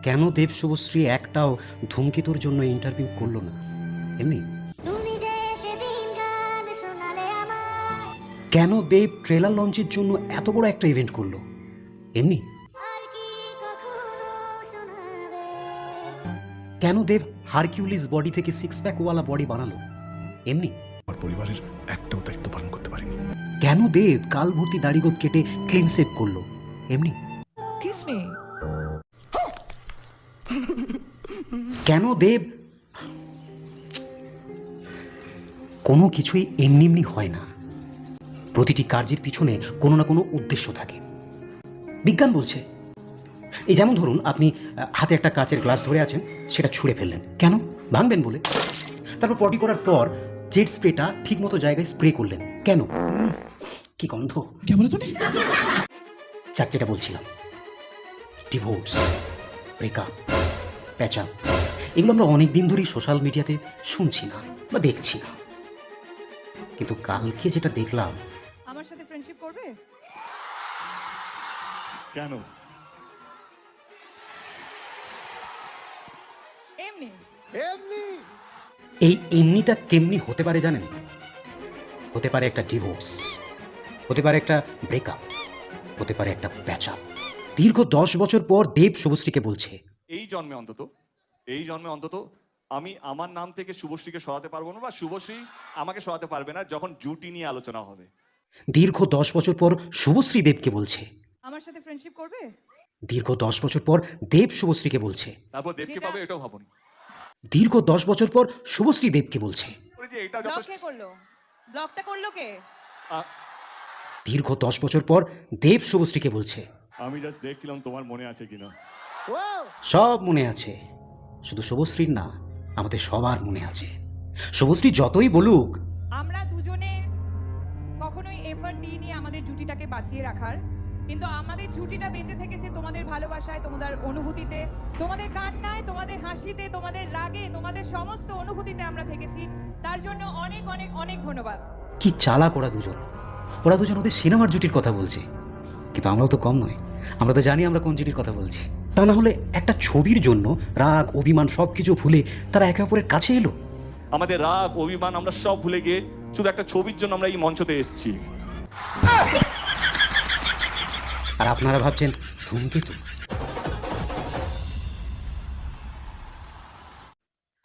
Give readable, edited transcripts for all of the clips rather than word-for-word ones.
কেন দেব শুভশ্রী একটাও ধূমকেতুর জন্য ইন্টারভিউ করলো না? এমনি কেন দেব ট্রেলার লঞ্চের জন্য এত বড় একটা ইভেন্ট করলো? এমনি কেন দেব হারকিউলিস বডি থেকে সিক্স প্যাক ওয়ালা বডি বানালো? এমনি আমার পরিবারের একটাও দায়িত্ব পালন করতে পারিনি। কেন দেব কাল ভর্তি দাড়িগোঁফ কেটে ক্লিন শেভ করলো? এমনি কিস মি। কেন দেব কোনো কিছুই এমনি এমনি হয় না, প্রতিটি কার্যের পিছনে কোনো না কোনো উদ্দেশ্য থাকে। বিজ্ঞান বলছে, এই যেমন ধরুন আপনি হাতে একটা কাচের গ্লাস ধরে আছেন, সেটা ছুঁড়ে ফেললেন কেন? ভাঙবেন বলে। তারপর পটি করার পর জেট স্প্রেটা ঠিক মতো জায়গায় স্প্রে করলেন কেন? কি গন্ধ! যাক, যেটা বলছিলাম, ডিভোর্স, ব্রেকআপ, প্যাচআপ, এগুলো আমরা অনেক দিন ধরেই সোশ্যাল মিডিয়াতে শুনছি না বা দেখছি না, কিন্তু কালকে যেটা দেখলাম। আমার সাথে ফ্রেন্ডশিপ করবে? কেন? এমনি এমনি এই এমনিটা কেমনি হতে পারে জানেন? হতে পারে একটা ডিভোর্স, হতে পারে একটা ব্রেকআপ, হতে পারে একটা প্যাচআপ। দীর্ঘ 10 বছর পর দেব শুভশ্রীকে বলছে, এই জন্মে অন্তত আমি আমার নাম থেকে শুভশ্রীকে সরাতে পারবো না, বা শুভশ্রী আমাকে সরাতে পারবে না যখন জুটি নিয়ে আলোচনা হবে। দীর্ঘ 10 বছর পর শুভশ্রী দেবকে বলছে, আমার সাথে ফ্রেন্ডশিপ করবে? দীর্ঘ 10 বছর পর দেব শুভশ্রীকে বলছে, তারপর দেবকে যেটা- পাবে এটাও ভাবনি। দীর্ঘ 10 বছর পর শুভশ্রী দেবকে বলছে, যে এটা ব্লক যথেষ্ট। কে করলো? ব্লকটা করলো কে? দীর্ঘ 10 বছর পর দেব শুভশ্রীকে বলছে, আমি জাস্ট দেখছিলাম তোমার মনে আছে কিনা। সব মনে আছে, শুধু শুভশ্রীর না, আমাদের সবার মনে আছে। শুভশ্রী যতই বলুক, আমরা দুজনে কখনোই এফর্ট দিইনি আমাদের জুটিটাকে বাঁচিয়ে রাখার, কিন্তু আমাদের জুটিটা বেঁচে থেকেছে তোমাদের ভালোবাসায়, তোমাদের অনুভূতিতে, তোমাদের কান্নায়, তোমাদের হাসিতে, তোমাদের রাগে, তোমাদের সমস্ত অনুভূতিতে আমরা থেকেছি। তার জন্য অনেক অনেক অনেক ধন্যবাদ। কি চালাক ওরা দুজন! ওরা দুজন ওদের সিনেমার জুটির কথা বলছে, কিন্তু আমরাও তো কম নয়, আমরা তো জানি আমরা কোন জুটির কথা বলছি। তা না হলে একটা ছবির জন্য রাগ, অভিমান সবকিছু ভুলে তারা একে অপরের কাছে এলো। আমাদের রাগ, অভিমান আমরা সব ভুলে গিয়ে শুধু একটা ছবির জন্য আমরা এই মঞ্চতে এসেছি। আর আপনারা ভাবছেন ধূমকেতু।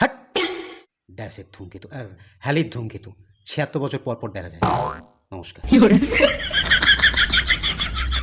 হাট! ড্যাশের ধূমকেতু, হ্যালির ধূমকেতু 76 বছর পর পর দেখা যায়। নমস্কার।